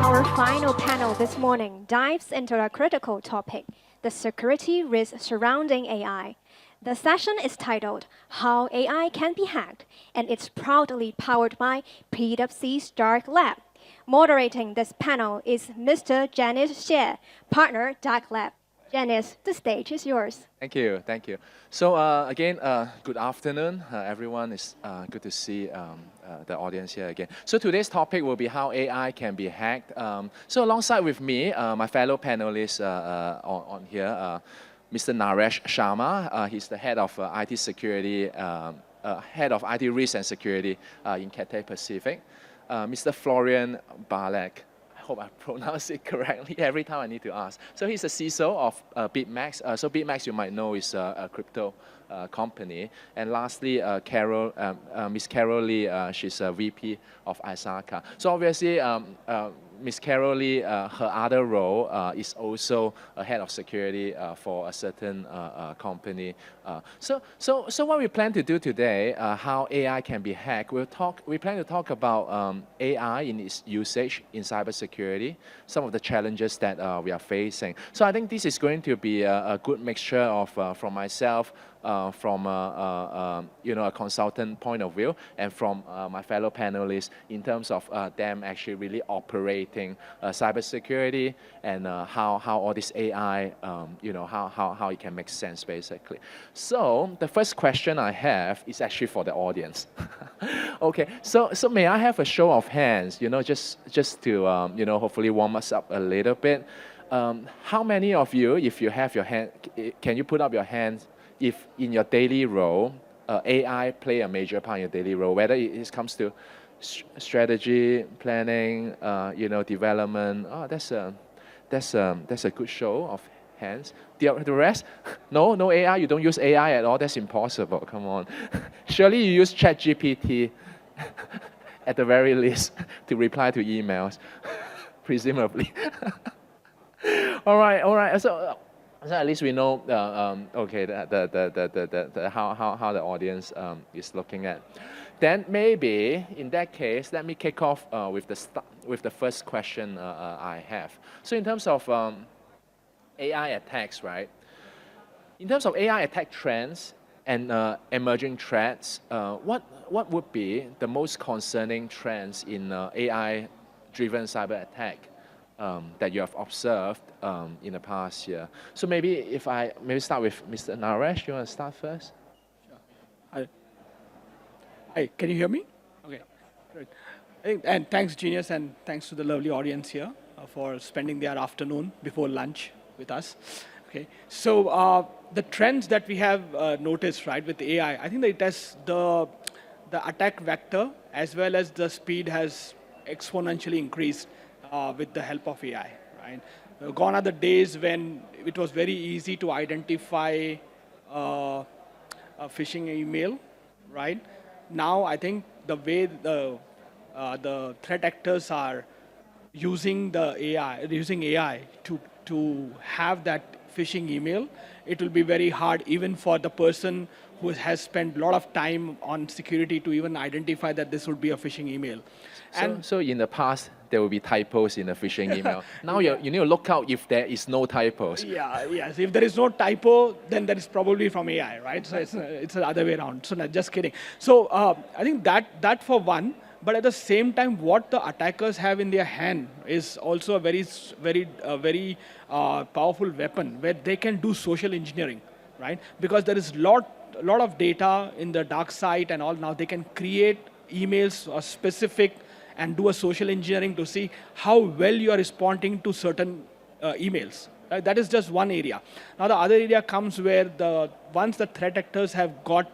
Our final panel this morning dives into a critical topic, the security risks surrounding AI. The session is titled, How AI Can Be Hacked, and it's proudly powered by PwC's Dark Lab. Moderating this panel is Mr. Jenius Shieh, partner Dark Lab. Jenius, the stage is yours. Thank you, thank you. So again, good afternoon, everyone. It's good to see the audience here again. So today's topic will be how AI can be hacked. So alongside with me, my fellow panelists on here, Mr. Naresh Sharma. He's the head of IT security, head of IT risk and security in Cathay Pacific. Mr. Florian-Alexandre. I hope I pronounced it correctly. Every time I need to ask. So he's the CISO of BitMEX. So BitMEX, you might know, is a crypto company. And lastly, Miss Carol Lee, she's a VP of ISACA. So obviously, Miss Carol Lee, her other role is also a head of security for a certain company. So what we plan to do today, how AI can be hacked, we plan to talk about AI in its usage in cybersecurity, some of the challenges that we are facing. So I think this is going to be a good mixture of from myself, from a consultant point of view, and from my fellow panelists in terms of them actually really operating cybersecurity and how all this AI, how it can make sense basically. So the first question I have is actually for the audience. Okay, so may I have a show of hands? Just to hopefully warm us up a little bit. How many of you, if you have your hand, can you put up your hands? If in your daily role, AI play a major part in your daily role, whether it comes to strategy, planning, development. Oh, that's a good show of hands. The rest, no AI. You don't use AI at all. That's impossible. Come on. Surely you use ChatGPT at the very least to reply to emails, presumably. All right. So at least we know, okay, how the audience is looking at. Then maybe in that case, let me kick off with the first question I have. So in terms of AI attacks, right? In terms of AI attack trends and emerging threats, what would be the most concerning trends in AI-driven cyber attack that you have observed in the past year? So maybe start with Mr. Naresh. You want to start first? Sure. Hi, can you hear me? Okay, great. And thanks, Jenius, and thanks to the lovely audience here for spending their afternoon before lunch with us. Okay, so the trends that we have noticed, right, with AI, I think that it has the attack vector as well as the speed has exponentially increased with the help of AI, right? Gone are the days when it was very easy to identify a phishing email, right? Now I think the way the threat actors are using AI to have that phishing email, it will be very hard even for the person who has spent a lot of time on security to even identify that this would be a phishing email. So in the past, there will be typos in a phishing email. Now you need to look out if there is no typos. Yes. If there is no typo, then that is probably from AI, right? So it's the other way around. So no, just kidding. So I think that for one. But at the same time, what the attackers have in their hand is also a very powerful weapon where they can do social engineering, right? Because there is a lot of data in the dark side and all. Now they can create emails or specific and do a social engineering to see how well you are responding to certain emails. That is just one area. Now the other area comes where once the threat actors have got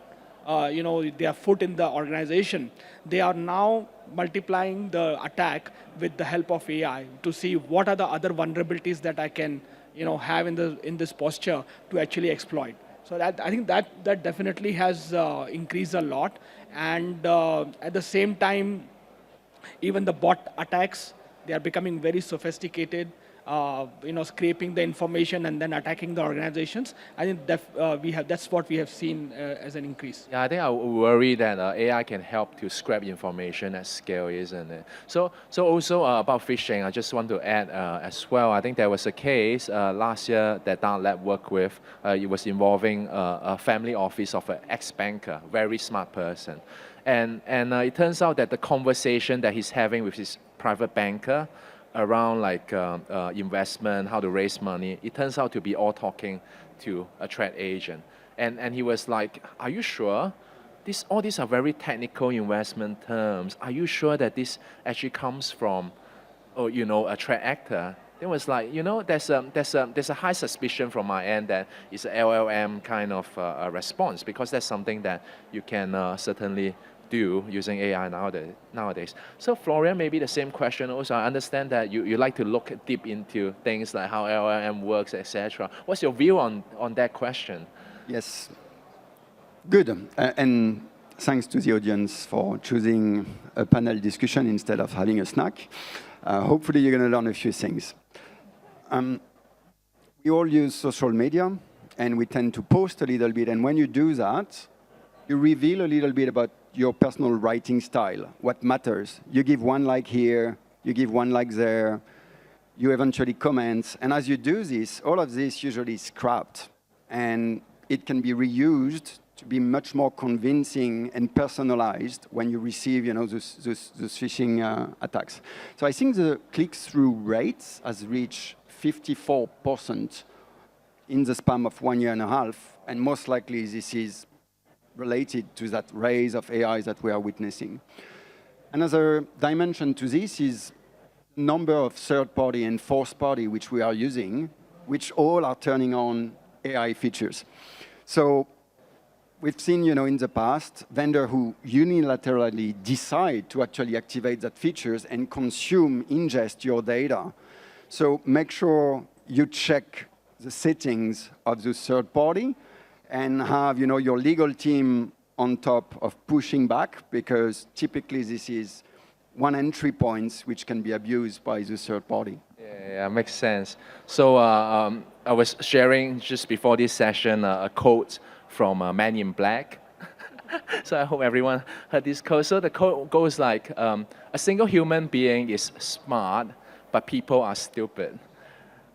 their foot in the organization, they are now multiplying the attack with the help of AI to see what are the other vulnerabilities that I can have in this posture to actually exploit. So I think that definitely has increased a lot. And at the same time, even the bot attacks, they are becoming very sophisticated. scraping the information and then attacking the organizations. I think that's what we have seen as an increase. Yeah, I think I worry that AI can help to scrap information at scale, isn't it? So also about phishing, I just want to add as well. I think there was a case last year that Down Lab worked with. It was involving a family office of an ex-banker, very smart person, and it turns out that the conversation that he's having with his private banker around like investment, how to raise money, it turns out to be all talking to a threat agent. And he was like, are you sure? All these are very technical investment terms. Are you sure that this actually comes from, a threat actor? It was like, there's a high suspicion from my end that it's a LLM kind of a response, because that's something that you can certainly do using AI nowadays. So Florian, maybe the same question also. I understand that you like to look deep into things like how LLM works, etc. What's your view on that question? Yes, good. And thanks to the audience for choosing a panel discussion instead of having a snack. Hopefully you're going to learn a few things. We all use social media, and we tend to post a little bit. And when you do that, you reveal a little bit about your personal writing style, what matters. You give one like here, you give one like there, you eventually comment. And as you do this, all of this usually is scrapped. And it can be reused to be much more convincing and personalized when you receive those phishing attacks. So I think the click-through rates has reached 54% in the span of 1.5 years. And most likely this is related to that rise of AI that we are witnessing. Another dimension to this is number of third-party and fourth-party which we are using, which all are turning on AI features. So we've seen, in the past, vendors who unilaterally decide to actually activate that features and ingest your data. So make sure you check the settings of the third party and have, your legal team on top of pushing back, because typically this is one entry point which can be abused by the third party. Yeah, makes sense. So I was sharing just before this session a quote from Man in Black. So I hope everyone heard this quote. So the quote goes like, a single human being is smart, but people are stupid.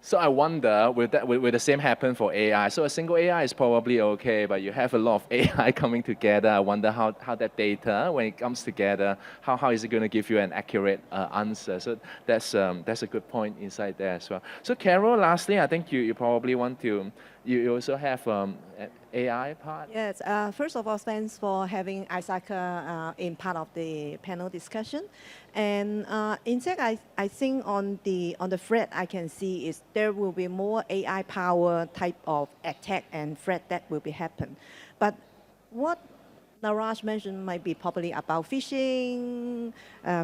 So I wonder, will the same happen for AI? So a single AI is probably okay, but you have a lot of AI coming together. I wonder how that data, when it comes together, how is it going to give you an accurate answer? So that's a good point inside there as well. So Carol, lastly, I think you probably want to, you also have an AI part? Yes, first of all, thanks for having ISACA in part of the panel discussion. And in fact, I think on the threat I can see is there will be more AI power type of attack and threat that will be happen. But what Naresh mentioned might be probably about phishing.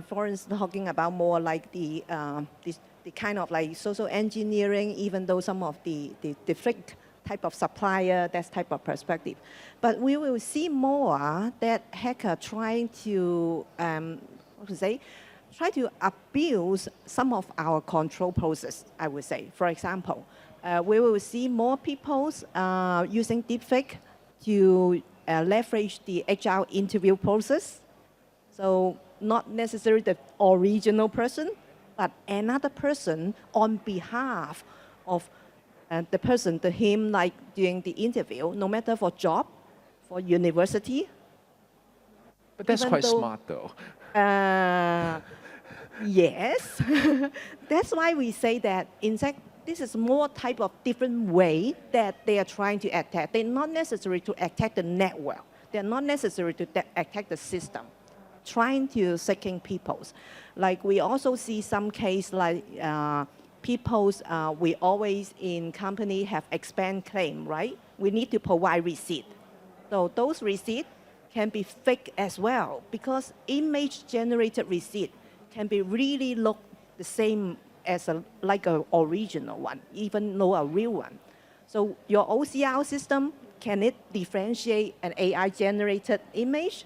Florence talking about more like the kind of like social engineering, even though some of the fake type of supplier, that type of perspective. But we will see more that hacker trying to, try to abuse some of our control process, I would say. For example, we will see more people using deepfake to leverage the HR interview process. So not necessarily the original person, but another person on behalf of the person, to him, like during the interview, no matter for job, for university. But that's quite smart, though. Yes. That's why we say that, in fact, this is more type of different way that they are trying to attack. They're not necessary to attack the network. They're not necessary to attack the system. Trying to seeking peoples. Like we also see some case like people's, we always in company have expense claim, right? We need to provide receipt. So those receipts can be fake as well, because image generated receipt can be really look the same as like an original one, even though a real one. So your OCR system, can it differentiate an AI generated image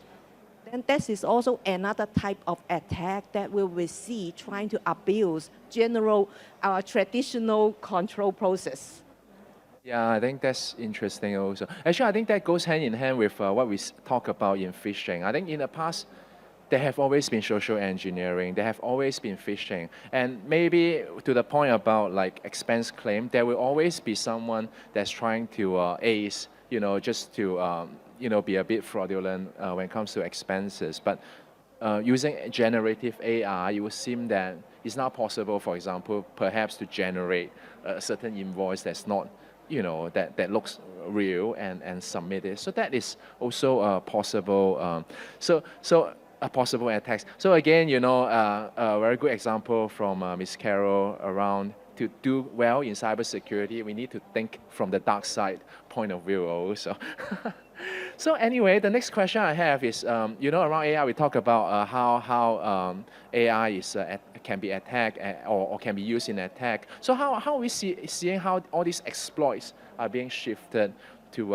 then that is also another type of attack that we will see trying to abuse general, our traditional control process. Yeah, I think that's interesting also. Actually, I think that goes hand in hand with what we talk about in phishing. I think in the past, there have always been social engineering. There have always been phishing. And maybe to the point about like expense claim, there will always be someone that's trying to ace, just to, be a bit fraudulent when it comes to expenses. But using generative AI, it would seem that it's not possible, for example, perhaps to generate a certain invoice that's not, that looks real and submit it. So that is also possible. So a possible attack. So again, a very good example from Ms. Carroll around to do well in cybersecurity, we need to think from the dark side point of view also. So anyway, the next question I have is, around AI, we talk about how AI is can be attacked or can be used in attack. So how are we seeing how all these exploits are being shifted to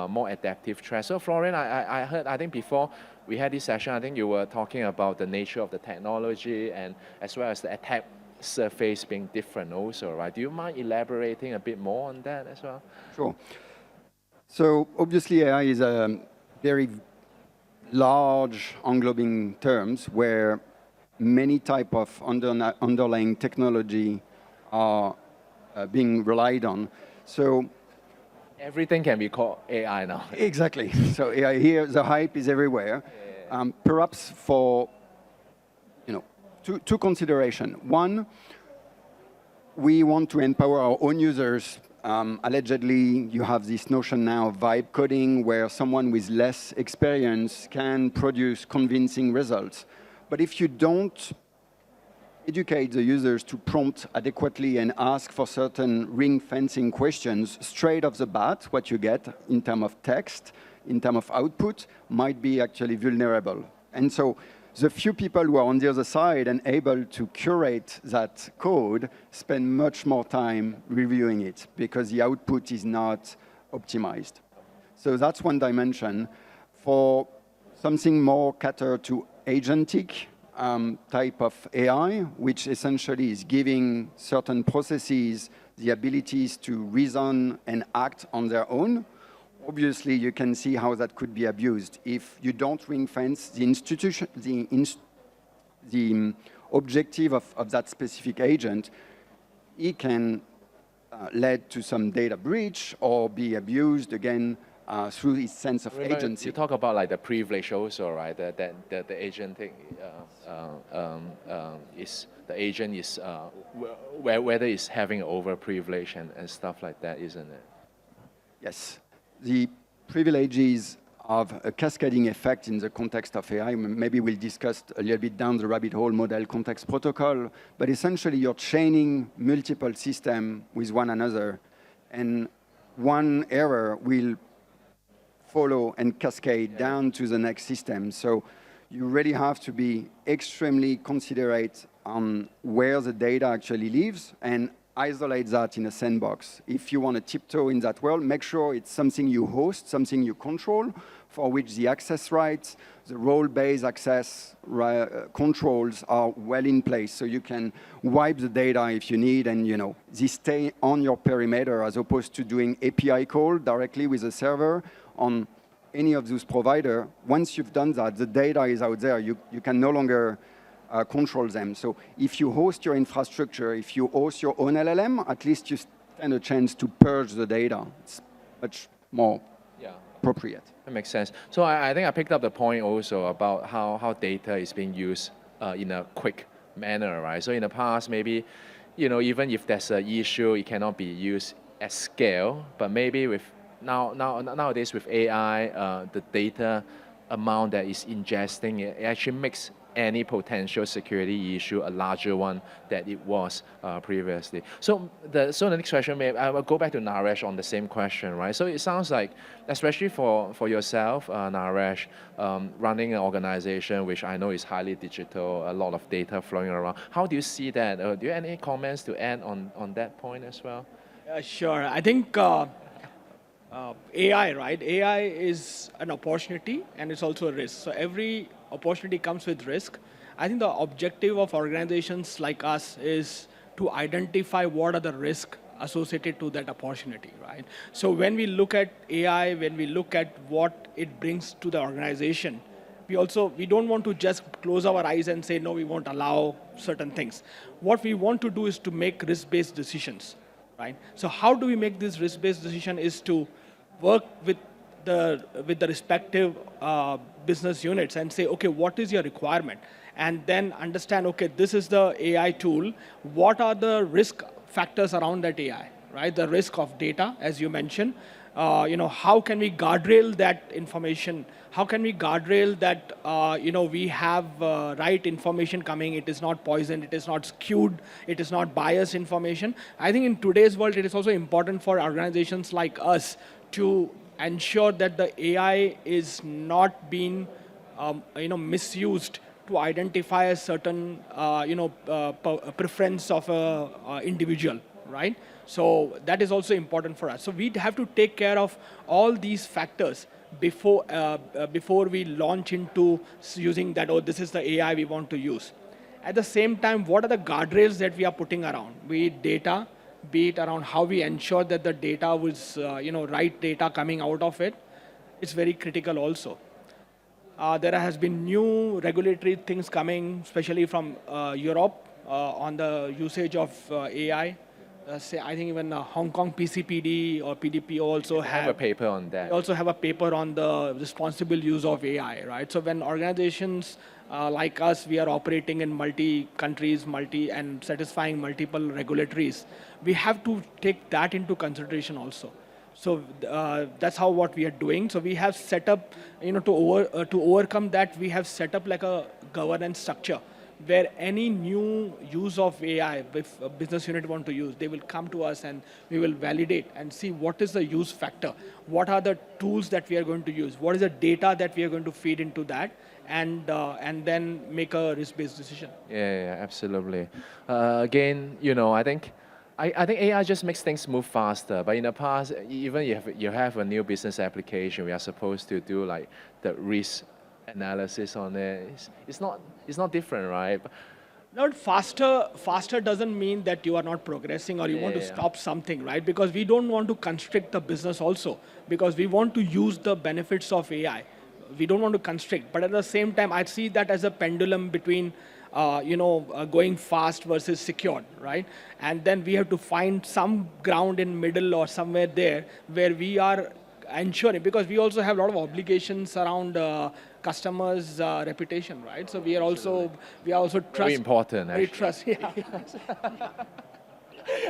more adaptive threats? So Florian, I heard, I think before we had this session, I think you were talking about the nature of the technology and as well as the attack surface being different also, right? Do you mind elaborating a bit more on that as well? Sure. So obviously AI is a very large englobing terms where many type of underlying technology are being relied on. So everything can be called AI now. exactly. So AI here, the hype is everywhere. Perhaps for two consideration. One, we want to empower our own users. Allegedly, you have this notion now of vibe coding where someone with less experience can produce convincing results. But if you don't educate the users to prompt adequately and ask for certain ring fencing questions straight off the bat, what you get in terms of text, in terms of output, might be actually vulnerable. And so the few people who are on the other side and able to curate that code spend much more time reviewing it because the output is not optimized. So that's one dimension. For something more catered to agentic type of AI, which essentially is giving certain processes the abilities to reason and act on their own, obviously, you can see how that could be abused. If you don't ring fence the institution, the objective of that specific agent, it can lead to some data breach or be abused again through its sense of agency. You talk about like the privilege also, right? That the agent is the agent is whether it's having over privilege and stuff like that, isn't it? Yes. The privileges of a cascading effect in the context of AI, maybe we'll discuss a little bit down the rabbit hole model context protocol, but essentially you're chaining multiple systems with one another, and one error will follow and cascade down to the next system. So you really have to be extremely considerate on where the data actually lives and isolate that in a sandbox. If you want to tiptoe in that world, make sure it's something you host, something you control, for which the access rights, the role-based access controls are well in place. So you can wipe the data if you need, and they stay on your perimeter as opposed to doing API call directly with the server on any of those providers. Once you've done that, the data is out there. You can no longer control them. So if you host your infrastructure, if you host your own LLM, at least you stand a chance to purge the data. It's much more appropriate. That makes sense. So I think I picked up the point also about how data is being used in a quick manner, right? So in the past, maybe, even if there's an issue, it cannot be used at scale, but maybe with nowadays with AI, the data amount that is ingesting, it actually makes any potential security issue a larger one than it was previously. So the next question, maybe I will go back to Naresh on the same question, right? So it sounds like, especially for yourself, Naresh, running an organization which I know is highly digital, a lot of data flowing around. How do you see that? Do you have any comments to add on that point as well? Sure. I think AI, right? AI is an opportunity and it's also a risk. So every opportunity comes with risk. I think the objective of organizations like us is to identify what are the risks associated to that opportunity, right? So when we look at AI, when we look at what it brings to the organization, we don't want to just close our eyes and say, no, we won't allow certain things. What we want to do is to make risk-based decisions, right? So how do we make this risk-based decision is to work with the respective business units and say, okay, what is your requirement? And then understand, okay, this is the AI tool. What are the risk factors around that AI, right? The risk of data, as you mentioned. How can we guardrail that information? How can we guardrail that, we have right information coming, it is not poisoned, it is not skewed, it is not biased information. I think in today's world, it is also important for organizations like us to ensure that the AI is not being, misused to identify a certain, preference of an individual, right? So that is also important for us. So we have to take care of all these factors before we launch into using that, oh, this is the AI we want to use. At the same time, what are the guardrails that we are putting around? Be it data, be it around how we ensure that the data was, right data coming out of it. It's very critical also. There has been new regulatory things coming, especially from Europe, on the usage of AI. I think even Hong Kong PCPD or PDPO also have a paper on that. They also have a paper on the responsible use of AI, right? So when organizations like us, we are operating in multi-countries, and satisfying multiple regulatories, we have to take that into consideration also. So that's what we are doing. So we have set up, to overcome that, we have set up like a governance structure where any new use of AI, if a business unit want to use, they will come to us and we will validate and see what is the use factor, what are the tools that we are going to use, what is the data that we are going to feed into that, and then make a risk-based decision. Yeah, absolutely. Again, I think AI just makes things move faster. But in the past, even you have a new business application, we are supposed to do like the risk analysis on it. It's not different, right? Not faster doesn't mean that you are not progressing or you want to stop something, right? Because we don't want to constrict the business also, because we want to use the benefits of AI. We don't want to constrict, but at the same time, I see that as a pendulum between, going fast versus secured, right? And then we have to find some ground in middle or somewhere there where we are ensuring, because we also have a lot of obligations around customers' reputation, right? So we are also trust. Very important, very actually. trust. Yeah.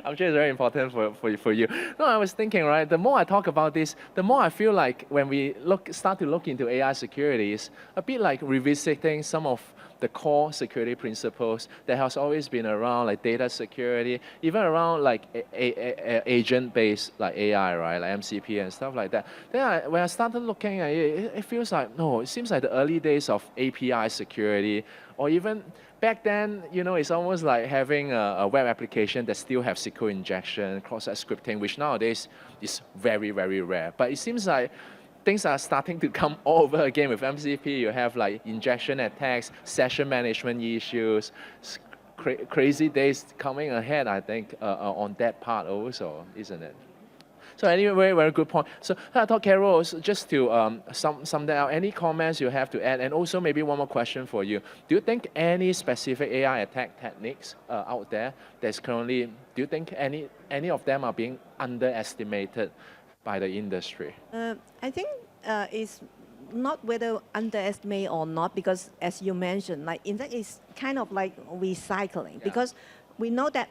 I'm sure it's very important for you. No, I was thinking, right, the more I talk about this, the more I feel like when we start to look into AI security, it's a bit like revisiting some of the core security principles that has always been around, like data security, even around like agent-based like AI, right, like MCP and stuff like that. Then when I started looking at it, it feels like, no, it seems like the early days of API security, or even back then, it's almost like having a web application that still have SQL injection, cross-site scripting, which nowadays is very, very rare. But it seems like things are starting to come all over again with MCP. You have like injection attacks, session management issues, crazy days coming ahead, I think, on that part also, isn't it? So anyway, very good point. So I thought, Carol, just to sum that out, any comments you have to add? And also maybe one more question for you. Do you think any specific AI attack techniques out there that's currently, do you think any of them are being underestimated by the industry? I think it's not whether underestimate or not, because as you mentioned, like in fact, it's kind of like recycling, because we know that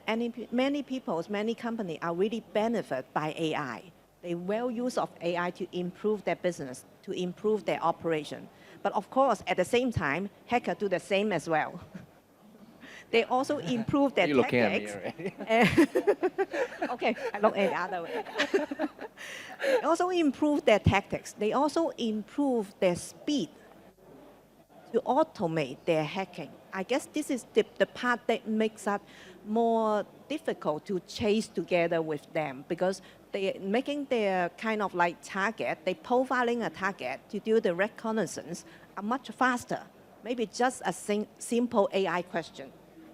many people, many companies are really benefit by AI. They well use of AI to improve their business, to improve their operation. But of course, at the same time, hackers do the same as well. They also improve their tactics. Okay, I look at the other way. They also improve their tactics. They also improve their speed to automate their hacking. I guess this is the part that makes it more difficult to chase together with them, because they making their kind of like target, they profiling a target to do the reconnaissance are much faster. Maybe just a simple AI question.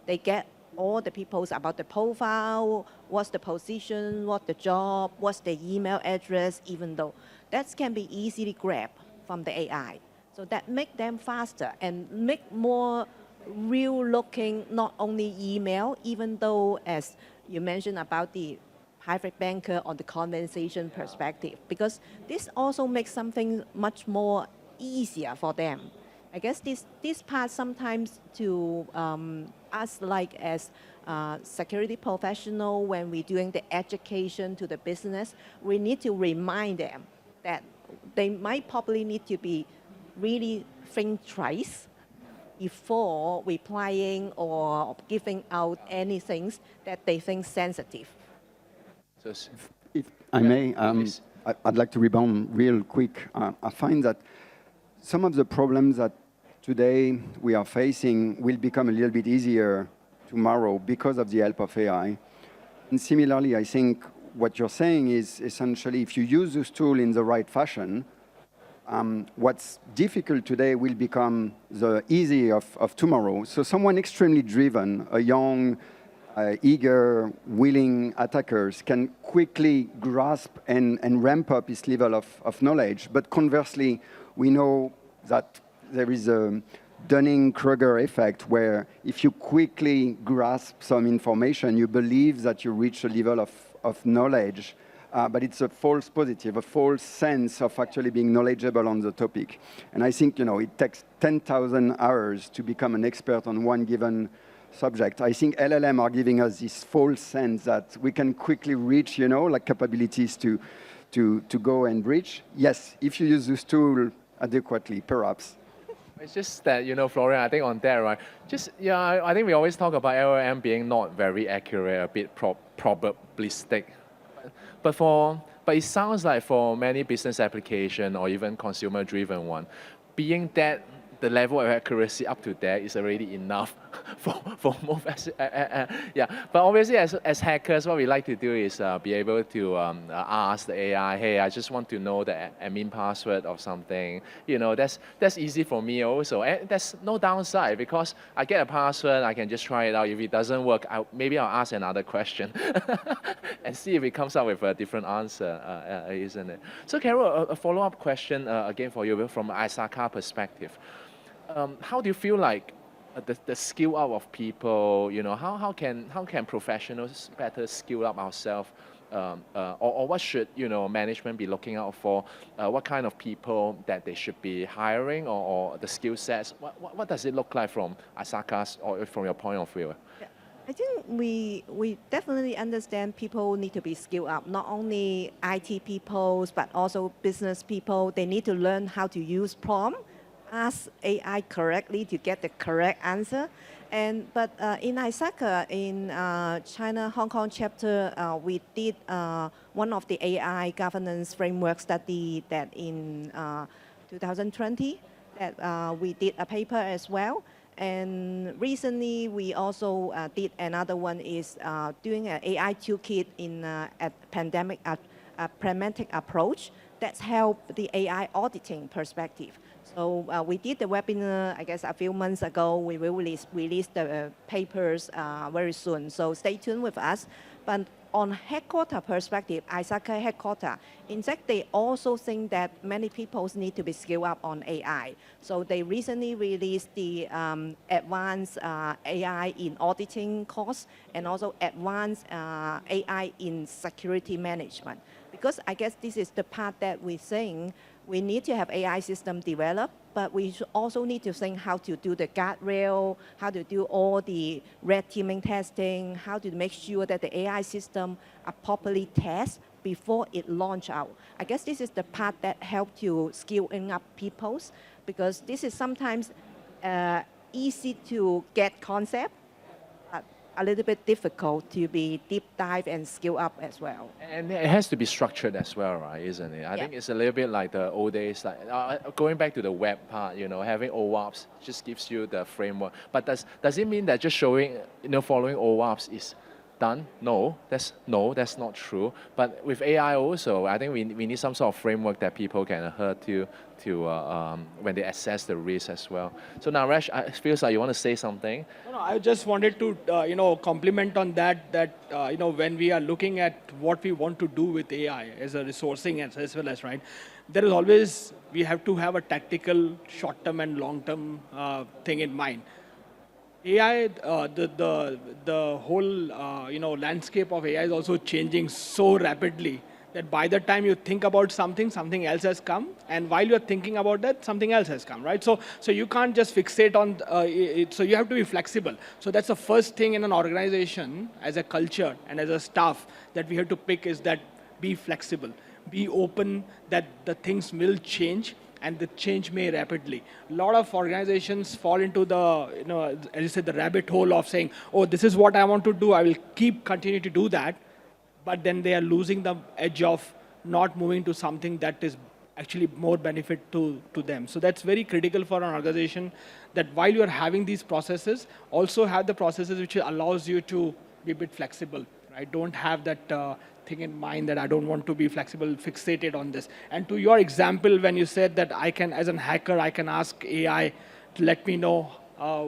They get all the people's about the profile, what's the position, what's the job, what's the email address, even though that can be easily grabbed from the AI. So that make them faster and make more real looking, not only email, even though as you mentioned about the private banker on the conversation perspective, because this also makes something much more easier for them. I guess this part sometimes to us like as security professional, when we're doing the education to the business, we need to remind them that they might probably need to be really think twice before replying or giving out anything that they think sensitive. So, If I may, I'd like to rebound real quick. I find that some of the problems that today we are facing will become a little bit easier tomorrow because of the help of AI. And similarly, I think what you're saying is essentially if you use this tool in the right fashion, what's difficult today will become the easy of tomorrow. So someone extremely driven, a young, eager, willing attackers can quickly grasp and ramp up his level of knowledge. But conversely, we know that there is a Dunning-Kruger effect where if you quickly grasp some information, you believe that you reach a level of knowledge, but it's a false positive, a false sense of actually being knowledgeable on the topic. And I think, it takes 10,000 hours to become an expert on one given subject. I think LLM are giving us this false sense that we can quickly reach, like capabilities to go and reach. Yes, if you use this tool adequately, perhaps. It's just that, Florian, I think on that, right? I think we always talk about LLM being not very accurate, a bit probabilistic. But it sounds like for many business application or even consumer-driven one, being that the level of accuracy up to there is already enough for most. Yeah, but obviously as hackers, what we like to do is be able to ask the AI, hey, I just want to know the admin password of something. That's easy for me also. And there's no downside because I get a password, I can just try it out. If it doesn't work, maybe I'll ask another question and see if it comes up with a different answer, isn't it? So Carol, a follow-up question again for you from ISACA perspective. How do you feel like the skill up of people? How can professionals better skill up ourselves, or what should management be looking out for? What kind of people that they should be hiring, or the skill sets? What does it look like from ISACA's or from your point of view? Yeah. I think we definitely understand people need to be skilled up, not only IT people, but also business people. They need to learn how to use prompt, ask AI correctly to get the correct answer. But in ISACA, in China, Hong Kong chapter, we did one of the AI governance framework study that in 2020, that we did a paper as well. And recently, we also did another one is doing an AI toolkit in a pandemic, pragmatic approach that's helped the AI auditing perspective. So we did the webinar, I guess, a few months ago. We will release the papers very soon. So stay tuned with us. But on headquarter perspective, ISACA headquarter, in fact, they also think that many people need to be skilled up on AI. So they recently released the advanced AI in auditing course and also advanced AI in security management. Because I guess this is the part that we're saying we need to have AI system developed, but we also need to think how to do the guardrail, how to do all the red teaming testing, how to make sure that the AI system are properly tested before it launch out. I guess this is the part that helps you skilling up peoples, because this is sometimes easy to get concept, a little bit difficult to be deep dive and skill up as well. And it has to be structured as well, right? Isn't it? I think it's a little bit like the old days, like going back to the web part. Having OWASP just gives you the framework. But does it mean that just showing, following OWASP done? No, that's not true. But with AI also, I think we need some sort of framework that people can adhere to when they assess the risk as well. So Naresh, it feels like you want to say something. No, I just wanted to, compliment on that, when we are looking at what we want to do with AI as a resourcing as well as, right, there is always, we have to have a tactical, short-term and long-term thing in mind. AI, the whole, landscape of AI is also changing so rapidly that by the time you think about something, something else has come, and while you're thinking about that, something else has come, right? So you can't just fixate on it, so you have to be flexible. So that's the first thing in an organization, as a culture and as a staff, that we have to pick is that be flexible, be open that the things will change, and the change may rapidly. A lot of organizations fall into the, as you said, the rabbit hole of saying, oh, this is what I want to do, I will continue to do that, but then they are losing the edge of not moving to something that is actually more benefit to them. So that's very critical for an organization, that while you're having these processes, also have the processes which allows you to be a bit flexible, right? Don't have that thing in mind that I don't want to be flexible, fixated on this. And to your example, when you said that I can, as a hacker, I can ask AI to let me know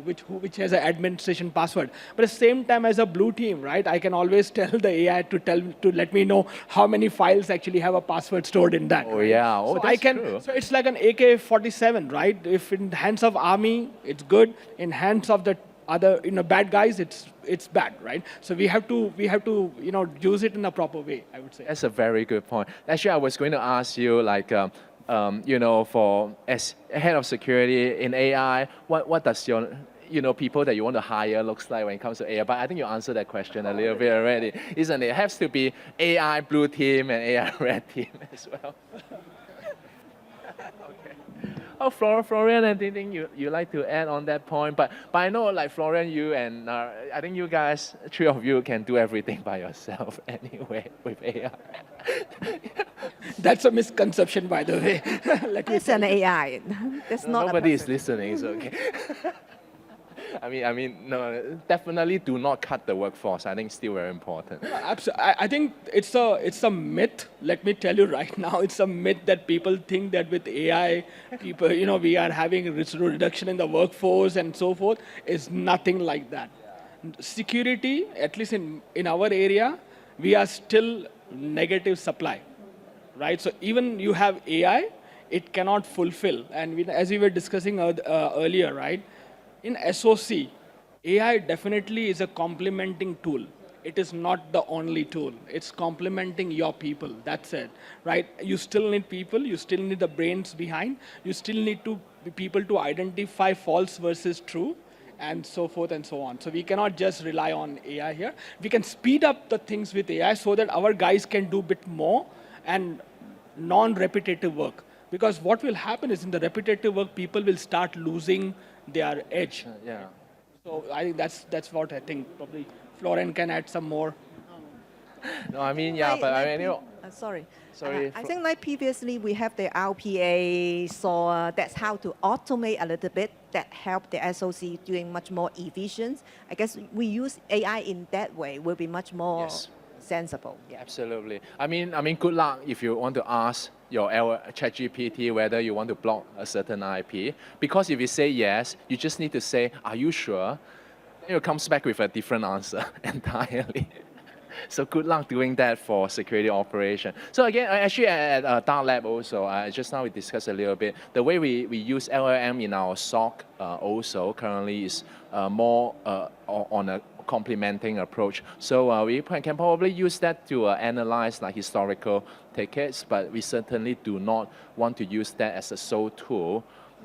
which has an administration password. But at the same time, as a blue team, right, I can always tell the AI to let me know how many files actually have a password stored in that. Oh, right? yeah. Oh, so that's true. So it's like an AK-47, right? If in the hands of army, it's good. In hands of the other, bad guys, it's bad, right? So we have to, use it in a proper way, I would say. That's a very good point. Actually, I was going to ask you, like, for as head of security in AI, what does your, people that you want to hire looks like when it comes to AI? But I think you answered that question a little bit already, isn't it? It has to be AI blue team and AI red team as well. Oh, Florian, anything you like to add on that point? But I know, like Florian, you and I think you guys, three of you, can do everything by yourself anyway with AI. That's a misconception, by the way. It's an AI. That's not Nobody a is person. listening, so okay. I mean, no, definitely do not cut the workforce. I think it's still very important. Absolutely. I think it's a myth. Let me tell you right now, it's a myth that people think that with AI, people, we are having a reduction in the workforce and so forth. It's nothing like that. Security, at least in our area, we are still negative supply, right? So even you have AI, it cannot fulfill. And as we were discussing earlier, right? In SOC, AI definitely is a complementing tool. It is not the only tool. It's complementing your people. That's it, right? You still need people. You still need the brains behind. You still need people to identify false versus true, and so forth and so on. So we cannot just rely on AI here. We can speed up the things with AI so that our guys can do a bit more and non-repetitive work. Because what will happen is in the repetitive work, people will start losing their edge. Yeah. So I think that's what I think. Probably Florian can add some more. No, I mean, yeah, but I mean, Sorry. Sorry, I think like previously we have the RPA, so that's how to automate a little bit that help the SOC doing much more efficient. I guess we use AI in that way will be much more Yes. sensible. Yeah. Absolutely. I mean, good luck if you want to ask your ChatGPT whether you want to block a certain IP. Because if you say yes, you just need to say, "Are you sure?" It comes back with a different answer entirely. So good luck doing that for security operation. So again, actually at Dark Lab also, just now we discussed a little bit, the way we use LLM in our SOC also currently is more on a complementing approach. So we can probably use that to analyze like historical tickets, but we certainly do not want to use that as a sole tool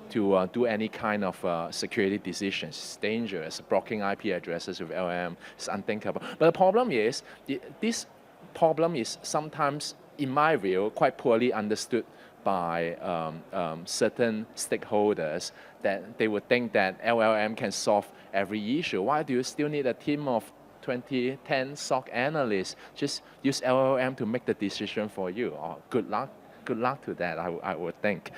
to do any kind of security decisions. It's dangerous. Blocking IP addresses with LLM is unthinkable. But the problem is, this problem is sometimes, in my view, quite poorly understood by certain stakeholders, that they would think that LLM can solve every issue. Why do you still need a team of 10 SOC analysts? Just use LLM to make the decision for you. Oh, good luck to that, I would think.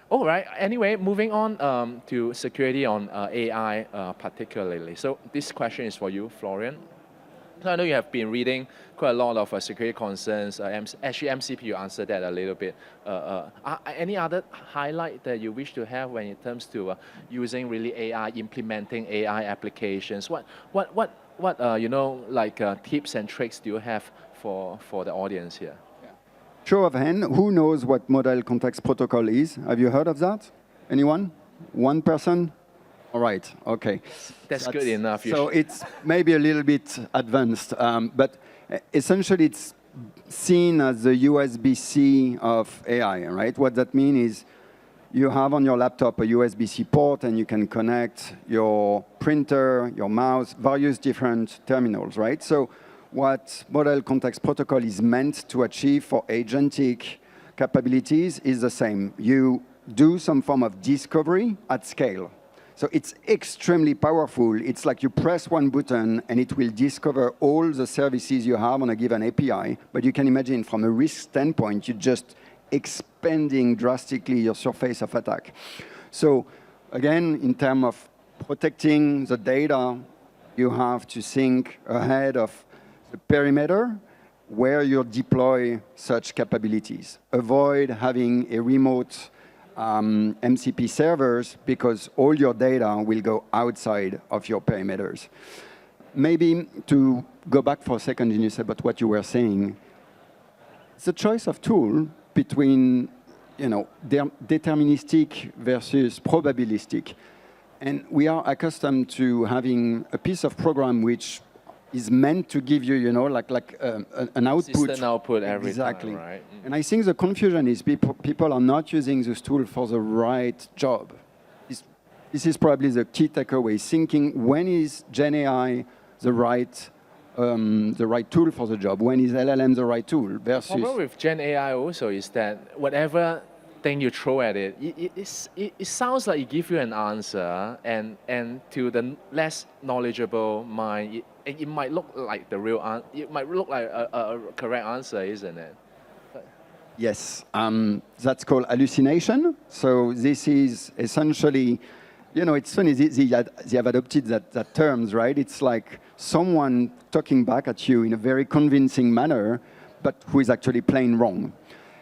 All right, anyway, moving on to security on AI particularly. So this question is for you, Florian. So I know you have been reading quite a lot of security concerns. Actually, MCP, you answered that a little bit. Any other highlight that you wish to have when it comes to using really AI, implementing AI applications? What you know, like tips and tricks do you have for the audience here? Show of hand, who knows what model context protocol is? Have you heard of that? Anyone? One person? All right, okay. That's good enough. So it's maybe a little bit advanced, but essentially it's seen as the USB-C of AI, right? What that means is you have on your laptop a USB-C port and you can connect your printer, your mouse, various different terminals, right? So what model context protocol is meant to achieve for agentic capabilities is the same. You do some form of discovery at scale. So it's extremely powerful. It's like you press one button and it will discover all the services you have on a given API. But you can imagine from a risk standpoint, you're just expanding drastically your surface of attack. So again, in terms of protecting the data, you have to think ahead of the perimeter where you deploy such capabilities. Avoid having a remote MCP servers because all your data will go outside of your perimeters. Maybe to go back for a second, Jenius, about what you were saying, it's a choice of tool between, you know, deterministic versus probabilistic. And we are accustomed to having a piece of program which is meant to give you, you know, like an output. Consistent output every exactly. time, right? And I think the confusion is people are not using this tool for the right job. This is probably the key takeaway, thinking when is Gen AI the right tool for the job? When is LLM the right tool? Versus The problem with Gen AI also is that whatever thing you throw at it, it sounds like it gives you an answer, and to the less knowledgeable mind, it might look like the real answer. It might look like a correct answer, isn't it? yes, that's called hallucination. So this is essentially, you know, it's funny, they have adopted that terms, right? It's like someone talking back at you in a very convincing manner, but who is actually plain wrong.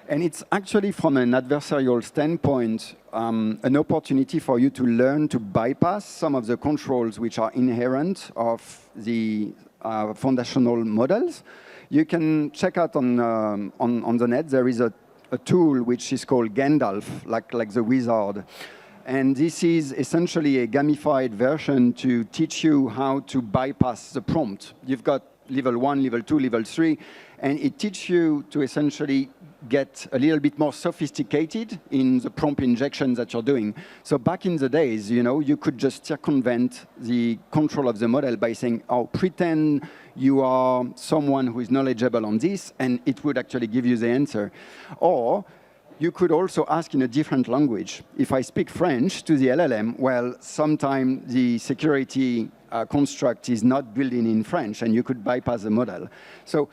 And it's actually, from an adversarial standpoint, an opportunity for you to learn to bypass some of the controls which are inherent of the foundational models. You can check out on the net, there is a tool which is called Gandalf, like the wizard. And this is essentially a gamified version to teach you how to bypass the prompt. You've got level 1, level 2, level 3, and it teaches you to essentially get a little bit more sophisticated in the prompt injection that you're doing. So back in the days, you know, you could just circumvent the control of the model by saying, oh, pretend you are someone who is knowledgeable on this, and it would actually give you the answer. Or you could also ask in a different language. If I speak French to the LLM, well, sometimes the security construct is not built in French, and you could bypass the model. So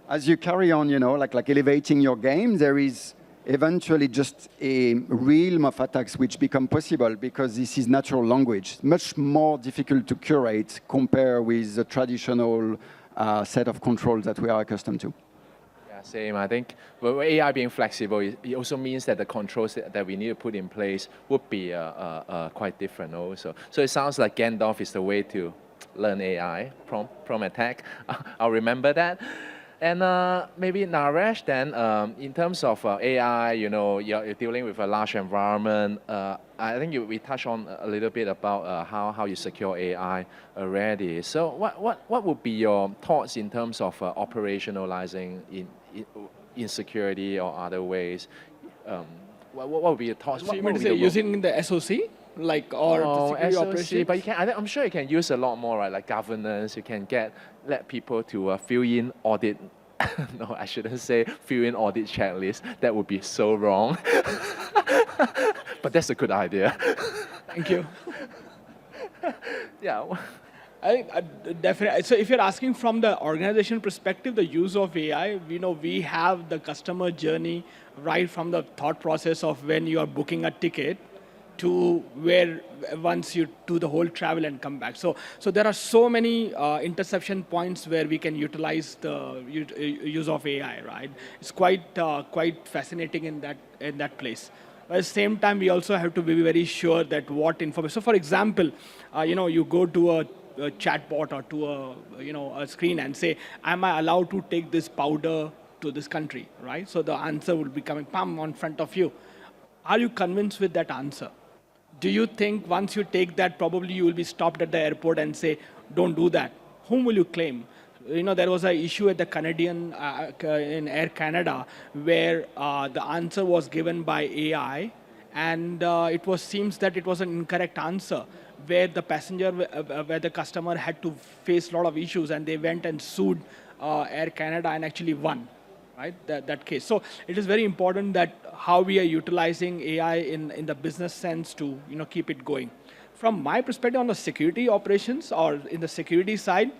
as you carry on, you know, like elevating your game, there is eventually just a realm of attacks which become possible because this is natural language. Much more difficult to curate compared with the traditional set of controls that we are accustomed to. Yeah, same. I think AI being flexible, it also means that the controls that we need to put in place would be quite different also. So it sounds like Gandalf is the way to learn AI, prompt attack. I'll remember that. And maybe Naresh then, in terms of AI, you know, you're dealing with a large environment. I think we touched on a little bit about how you secure AI already. So what would be your thoughts in terms of operationalizing in security or other ways? What would be your thoughts? So you mean to say using the SOC? Like, or the security SOC, operation? but you can, I'm sure you can use a lot more, right? Like governance, you can let people to fill in audit. No, I shouldn't say fill in audit checklist. That would be so wrong. But that's a good idea. Thank you. Yeah. I definitely. So if you're asking from the organization perspective, the use of AI, you know, we have the customer journey right from the thought process of when you are booking a ticket to where once you do the whole travel and come back. So there are so many interception points where we can utilize the use of AI, right? It's quite fascinating in that place. But at the same time, we also have to be very sure that what information. So, for example, you go to a chatbot or to a screen and say, "Am I allowed to take this powder to this country?" Right? So the answer will be coming, pam, on front of you. Are you convinced with that answer? Do you think once you take that, probably you will be stopped at the airport and say, "Don't do that"? Whom will you claim? There was an issue at the Canadian in Air Canada where the answer was given by AI, and seems that it was an incorrect answer, where the passenger, where the customer had to face a lot of issues, and they went and sued Air Canada and actually won, right? That case. So it is very important that how we are utilizing AI in the business sense to keep it going. From my perspective on the security operations or in the security side,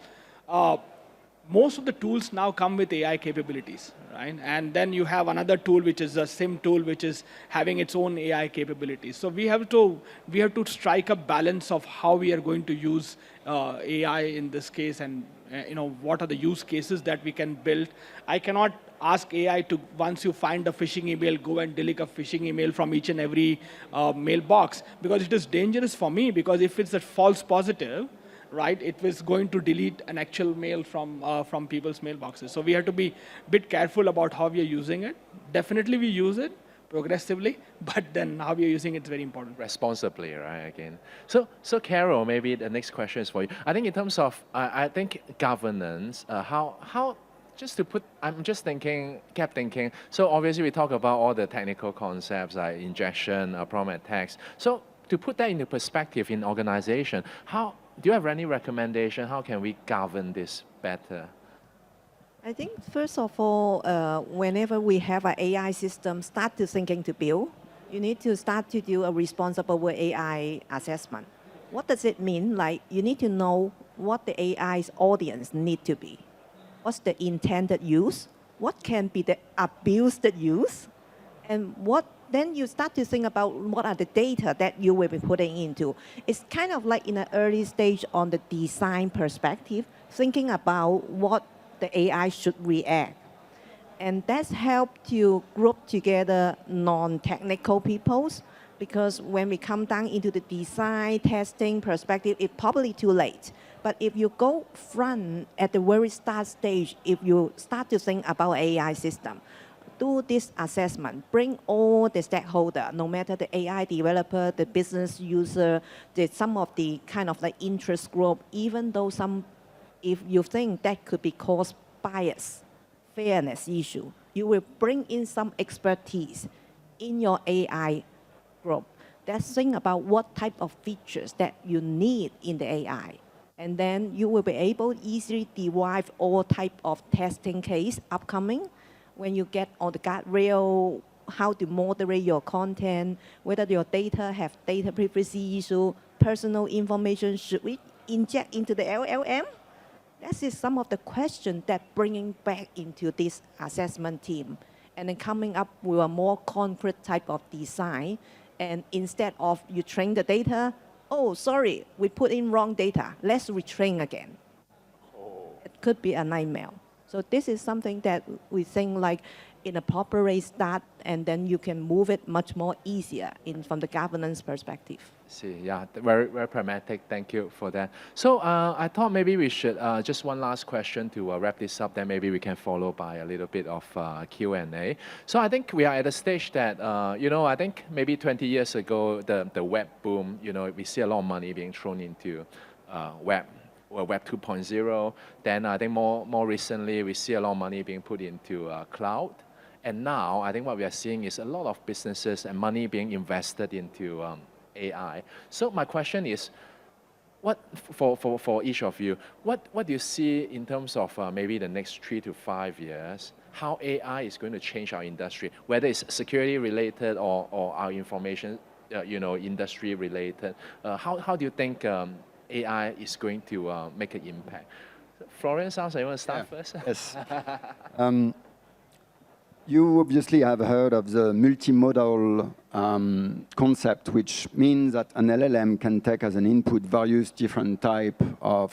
most of the tools now come with AI capabilities, right? And then you have another tool, which is a SIM tool, which is having its own AI capabilities. So we have to strike a balance of how we are going to use AI in this case, and what are the use cases that we can build. I cannot ask AI to, once you find a phishing email, go and delete a phishing email from each and every mailbox, because it is dangerous for me, because if it's a false positive, right, it was going to delete an actual mail from people's mailboxes. So we have to be a bit careful about how we are using it. Definitely we use it progressively, but then how we are using it is very important. Responsibly, right, again. So Carol, maybe the next question is for you. I think in terms of, I think governance, how just to put, kept thinking, so obviously we talk about all the technical concepts like injection, prompt attacks. So to put that into perspective in organization, do you have any recommendation? How can we govern this better? I think first of all, whenever we have an AI system, start to thinking to build, you need to start to do a responsible AI assessment. What does it mean? Like, you need to know what the AI's audience need to be. What's the intended use? What can be the abused use? And then you start to think about what are the data that you will be putting into. It's kind of like in an early stage on the design perspective, thinking about what the AI should react. And that's helped to group together non-technical peoples, because when we come down into the design, testing perspective, it's probably too late. But if you go front at the very start stage, if you start to think about AI system, do this assessment, bring all the stakeholders, no matter the AI developer, the business user, some of the kind of like interest group, even though if you think that could be caused bias, fairness issue, you will bring in some expertise in your AI group. Let's think about what type of features that you need in the AI. And then you will be able to easily derive all type of testing case upcoming. When you get on the guardrail, how to moderate your content, whether your data have data privacy issue, personal information, should we inject into the LLM? That is some of the questions that bringing back into this assessment team, and then coming up with a more concrete type of design. And instead of you train the data, oh, sorry, we put in wrong data, let's retrain again. It could be a nightmare. So this is something that we think like in a proper way start, and then you can move it much more easier from the governance perspective. See, yeah, very, very pragmatic. Thank you for that. So I thought maybe we should, just one last question to wrap this up, then maybe we can follow by a little bit of Q&A. So I think we are at a stage that, I think maybe 20 years ago, the web boom, we see a lot of money being thrown into web 2.0. Then I think more recently, we see a lot of money being put into cloud. And now I think what we are seeing is a lot of businesses and money being invested into AI. So my question is, what for each of you, what do you see in terms of maybe the next 3 to 5 years, how AI is going to change our industry, whether it's security related or our information, industry related? How do you think AI is going to make an impact? Florian, sounds like you want to start first? Yes. You obviously have heard of the multimodal concept, which means that an LLM can take as an input various different type of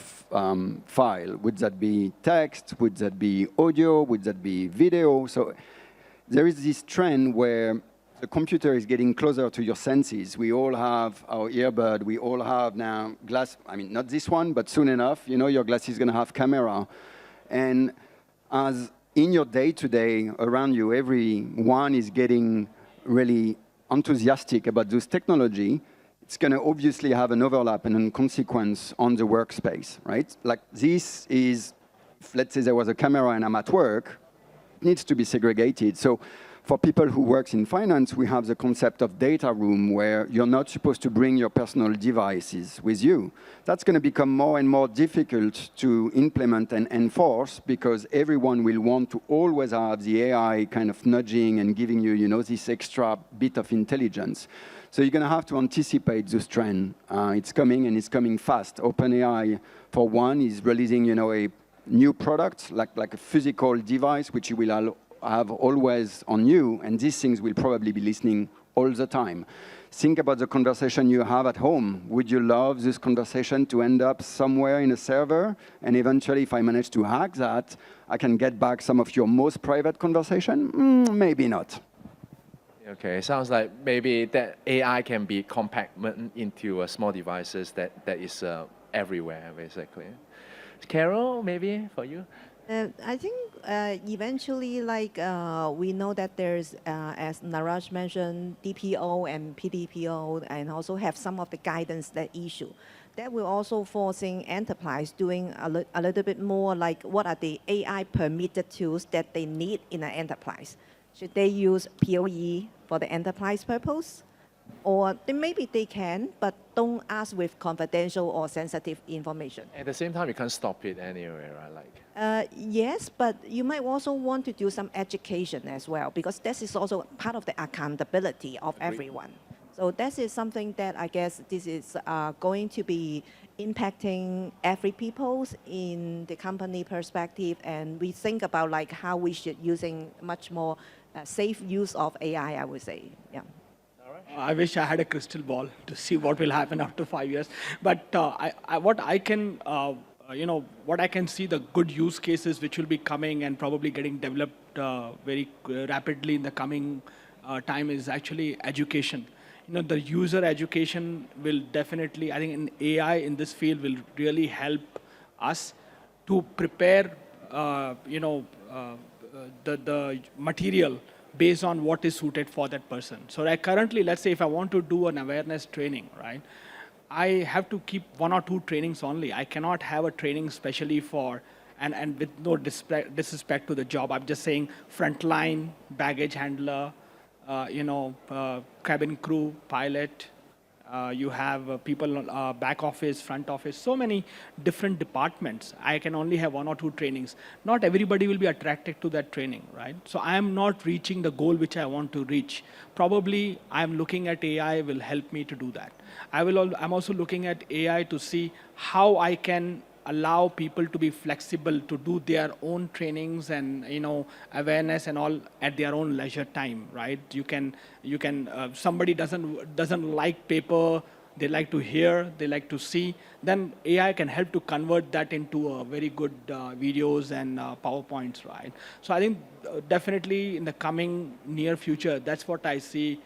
file. Would that be text? Would that be audio? Would that be video? So there is this trend where the computer is getting closer to your senses. We all have our earbud. We all have now glass. I mean, not this one, but soon enough, you know, your glass is going to have camera. And as in your day-to-day around you, everyone is getting really enthusiastic about this technology. It's going to obviously have an overlap and a consequence on the workspace, right? Like this is, let's say there was a camera and I'm at work, it needs to be segregated. So for people who work in finance, we have the concept of data room where you're not supposed to bring your personal devices with you. That's going to become more and more difficult to implement and enforce because everyone will want to always have the AI kind of nudging and giving you, you know, this extra bit of intelligence. So you're going to have to anticipate this trend. It's coming and it's coming fast. OpenAI, for one, is releasing, you know, a new product like a physical device which you will have always on you, and these things will probably be listening all the time. Think about the conversation you have at home. Would you love this conversation to end up somewhere in a server? And eventually, if I manage to hack that, I can get back some of your most private conversation? Maybe not. Okay, sounds like maybe that AI can be compacted into small devices that is everywhere, basically. Carol, maybe for you? I think eventually, like we know that there's, as Naresh mentioned, DPO and PDPO, and also have some of the guidance that issue. That will also forcing enterprise doing a little bit more like what are the AI permitted tools that they need in an enterprise. Should they use POE for the enterprise purpose? Or maybe they can, but don't ask with confidential or sensitive information. At the same time, you can't stop it anyway, right? Like. Yes, but you might also want to do some education as well, because this is also part of the accountability of everyone. So that is something that I guess this is going to be impacting every people's in the company perspective, and we think about like how we should using much more safe use of AI, I would say, yeah. I wish I had a crystal ball to see what will happen after 5 years. But what I can, what I can see the good use cases which will be coming and probably getting developed very rapidly in the coming time is actually education. You know, the user education will definitely, I think in AI in this field will really help us to prepare, the material based on what is suited for that person. So like currently, let's say if I want to do an awareness training, right? I have to keep 1 or 2 trainings only. I cannot have a training specially for, and with no disrespect to the job, I'm just saying frontline, baggage handler, cabin crew, pilot, you have people back office, front office, so many different departments. I can only have 1 or 2 trainings. Not everybody will be attracted to that training, right? So I am not reaching the goal which I want to reach. Probably I'm looking at AI will help me to do that. I'm also looking at AI to see how I can allow people to be flexible to do their own trainings and awareness and all at their own leisure time, right? You can somebody doesn't like paper, they like to hear, they like to see, then AI can help to convert that into a very good videos and PowerPoints, right? So I think definitely in the coming near future, that's what I see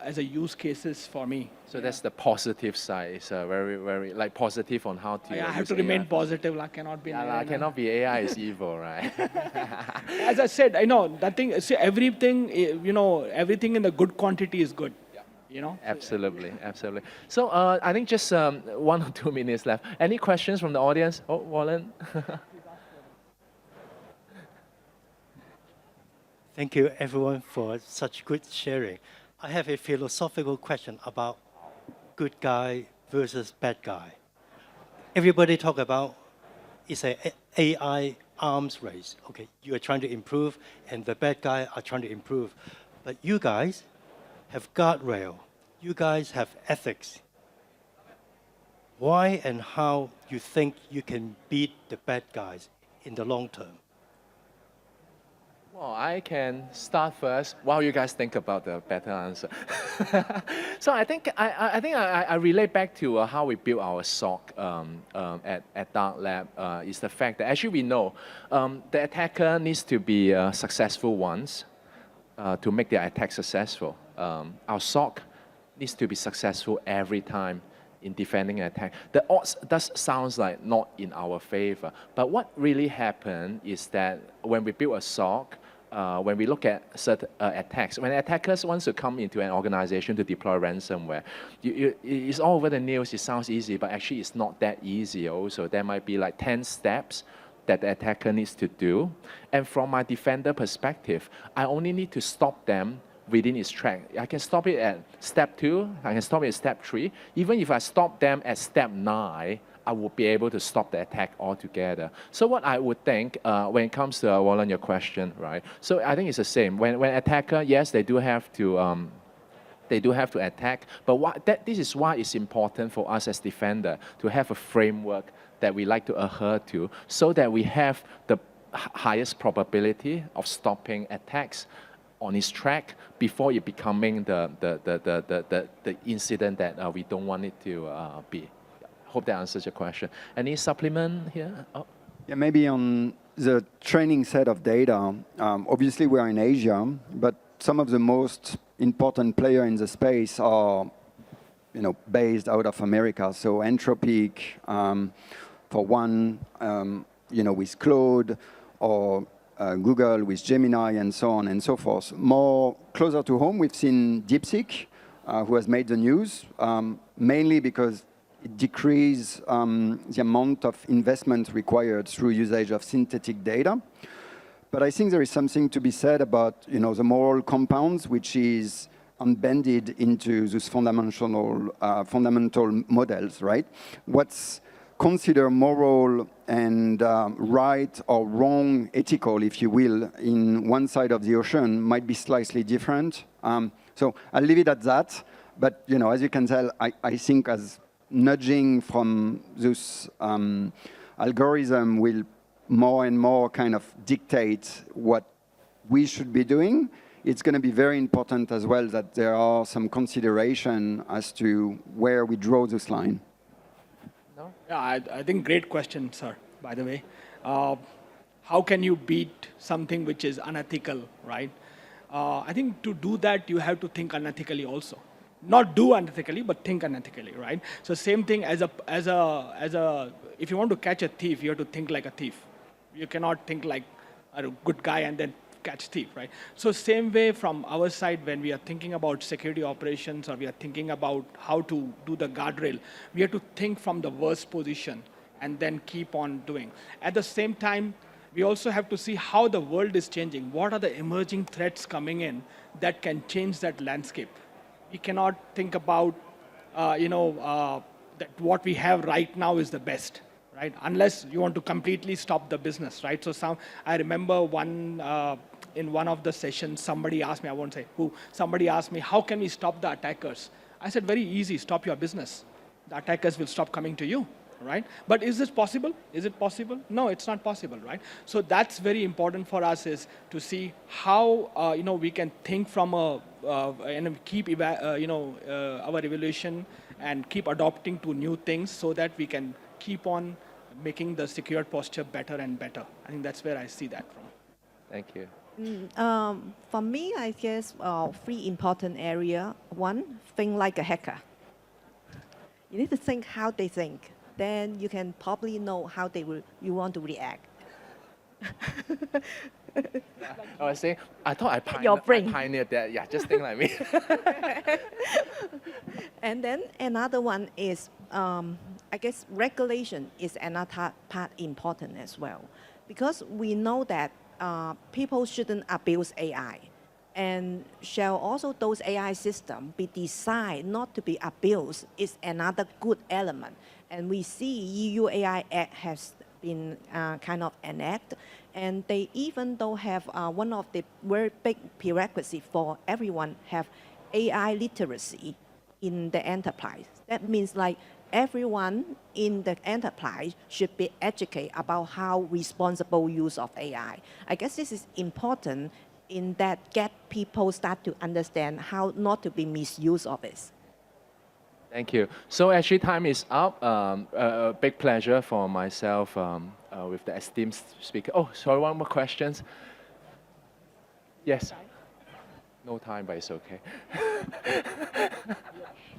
as a use cases for me. So that's the positive side. It's very, very like positive on how to. I have to remain positive. I cannot be. I cannot be AI is evil, right? As I said, I know that thing. See, everything. Everything in the good quantity is good. Absolutely, absolutely. So I think just 1 or 2 minutes left. Any questions from the audience? Oh, Wallen. Thank you, everyone, for such good sharing. I have a philosophical question about good guy versus bad guy. Everybody talk about it's an AI arms race. Okay, you are trying to improve, and the bad guy are trying to improve. But you guys have guardrail. You guys have ethics. Why and how you think you can beat the bad guys in the long term? Oh, I can start first while you guys think about the better answer. So I think I relate back to how we built our SOC at Dark Lab is the fact that actually we know the attacker needs to be successful once to make their attack successful. Our SOC needs to be successful every time in defending an attack. The odds does sounds like not in our favor, but what really happened is that when we build a SOC, when we look at certain attacks, when attackers want to come into an organization to deploy ransomware, it's all over the news, it sounds easy, but actually it's not that easy also. There might be like 10 steps that the attacker needs to do. And from my defender perspective, I only need to stop them within its track. I can stop it at step 2, I can stop it at step 3. Even if I stop them at step 9, I will be able to stop the attack altogether. So what I would think when it comes to Wallen, your question, right? So I think it's the same. When attacker, yes, they do have to attack, but this is why it's important for us as defender to have a framework that we like to adhere to, so that we have the highest probability of stopping attacks on its track before it becoming the incident that we don't want it to be. Hope that answers your question. Any supplement here? Oh. Yeah, maybe on the training set of data, obviously we are in Asia, but some of the most important players in the space are, based out of America. So Anthropic, for one, with Claude, or Google with Gemini, and so on and so forth. More closer to home, we've seen DeepSeek, who has made the news, mainly because it decreases the amount of investment required through usage of synthetic data. But I think there is something to be said about the moral compounds, which is embedded into those fundamental models, right? What's considered moral and right or wrong, ethical, if you will, in one side of the ocean might be slightly different. So I'll leave it at that. But as you can tell, I think as nudging from this algorithm will more and more kind of dictate what we should be doing. It's going to be very important as well that there are some consideration as to where we draw this line. No? Yeah, I think great question, sir, by the way. How can you beat something which is unethical, right? I think to do that, you have to think unethically also. Not do unethically, but think unethically, right? So same thing if you want to catch a thief, you have to think like a thief. You cannot think like a good guy and then catch thief, right? So same way from our side, when we are thinking about security operations or we are thinking about how to do the guardrail, we have to think from the worst position and then keep on doing. At the same time, we also have to see how the world is changing. What are the emerging threats coming in that can change that landscape? We cannot think about, that what we have right now is the best, right? Unless you want to completely stop the business, right? So I remember in one of the sessions, somebody asked me, I won't say who, somebody asked me, how can we stop the attackers? I said, very easy, stop your business. The attackers will stop coming to you, right? But is this possible? Is it possible? No, it's not possible, right? So that's very important for us, is to see how we can think from and keep our evaluation and keep adopting to new things so that we can keep on making the secure posture better and better. I think that's where I see that from. Thank you. For me, I guess 3 important areas. One, think like a hacker. You need to think how they think. Then you can probably know how you want to react. I was saying, I thought I pioneered that. Yeah, just think like me. And then another one is, I guess regulation is another part important as well. Because we know that people shouldn't abuse AI. And shall also those AI systems be designed not to be abused is another good element. And we see EU AI Act has been kind of enacted. And they even though have one of the very big prerequisites for everyone have AI literacy in the enterprise. That means like everyone in the enterprise should be educated about how responsible use of AI. I guess this is important in that get people start to understand how not to be misuse of it. Thank you. So actually time is up. A big pleasure for myself with the esteemed speaker. Oh, sorry, one more questions. Yes. No time, but it's okay.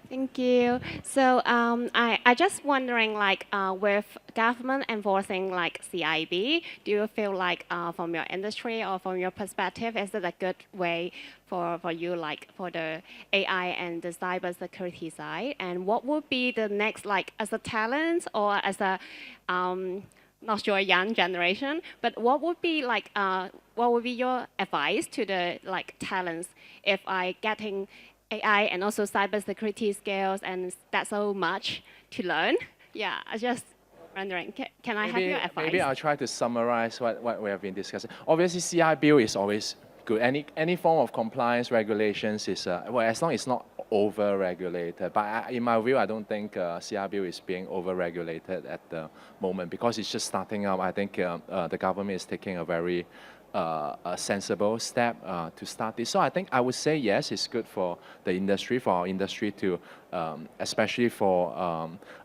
Thank you. So I just wondering, like, with government enforcing like CIB, do you feel like from your industry or from your perspective, is it a good way for you, like for the AI and the cybersecurity side? And what would be the next, like, as a talent or as a not sure young generation, but what would be like what would be your advice to the like talents if I getting AI and also cybersecurity skills and that's so much to learn? Yeah, I just wondering, can I have your advice? Maybe I'll try to summarize what we have been discussing. Obviously, CI bill is always good. Any form of compliance regulations is, well, as long as it's not over-regulated. But in my view, I don't think CI bill is being over-regulated at the moment because it's just starting out. I think the government is taking a very a sensible step to start this. So I think I would say yes, it's good for the industry, for our industry to, especially for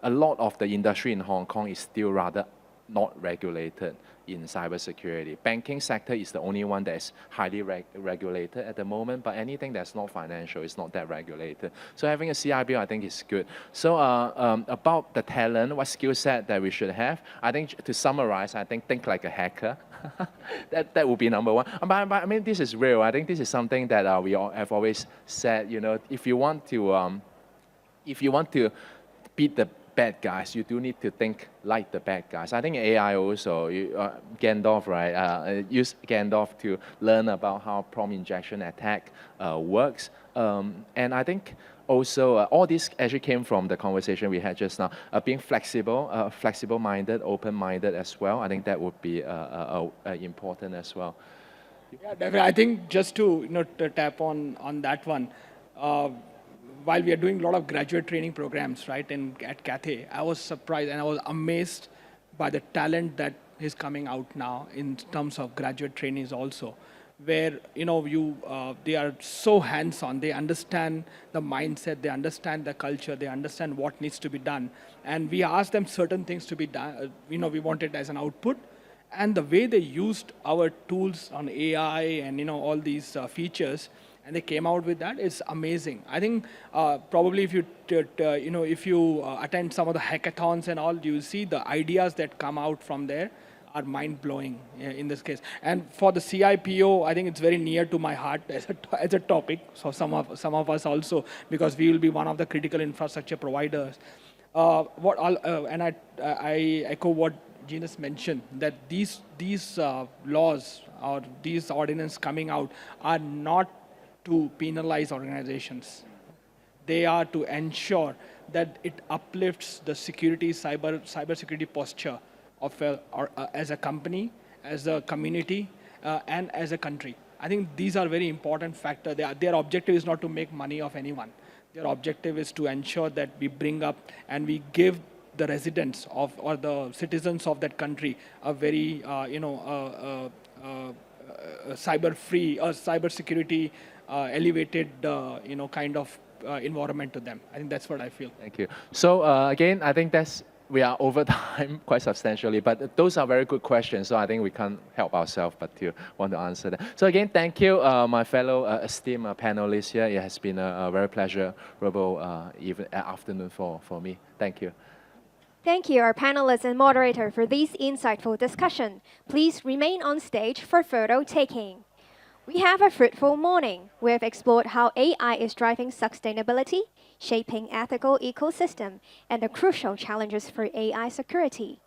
a lot of the industry in Hong Kong is still rather not regulated in cybersecurity. Banking sector is the only one that is highly regulated at the moment, but anything that's not financial is not that regulated. So having a CIB, I think is good. So about the talent, what skill set that we should have, I think to summarize, I think like a hacker. that would be number one. But I mean, this is real. I think this is something that we all have always said, you know, if you want to beat the bad guys, you do need to think like the bad guys. I think AI also, Gandalf, right? Use Gandalf to learn about how prompt injection attack works. And I think also all this actually came from the conversation we had just now. Being flexible, flexible-minded, open-minded as well. I think that would be important as well. Yeah, definitely. I think just to to tap on that one. While we are doing a lot of graduate training programs, right, at Cathay, I was surprised and I was amazed by the talent that is coming out now in terms of graduate trainees also, where they are so hands-on. They understand the mindset, they understand the culture, they understand what needs to be done, and we asked them certain things to be done. We want it as an output, and the way they used our tools on AI and all these features. And they came out with that. It's amazing. I think probably if you attend some of the hackathons and all, you see the ideas that come out from there are mind-blowing in this case. And for the CIPO, I think it's very near to my heart as a topic. So some of us also, because we will be one of the critical infrastructure providers. And I echo what Jenius mentioned, that these laws or these ordinances coming out are not to penalize organizations. They are to ensure that it uplifts the cybersecurity posture of as a company, as a community, and as a country. I think these are very important factors. Their objective is not to make money off anyone. Their objective is to ensure that we bring up and we give the residents or the citizens of that country a very cyber-free or cybersecurity elevated, kind of environment to them. I think that's what I feel. Thank you. So again, I think we are over time quite substantially, but those are very good questions. So I think we can't help ourselves but to want to answer them. So again, thank you, my fellow esteemed panelists here. It has been a very pleasurable afternoon for me. Thank you. Thank you, our panelists and moderator, for this insightful discussion. Please remain on stage for photo taking. We have a fruitful morning. We have explored how AI is driving sustainability, shaping ethical ecosystem, and the crucial challenges for AI security.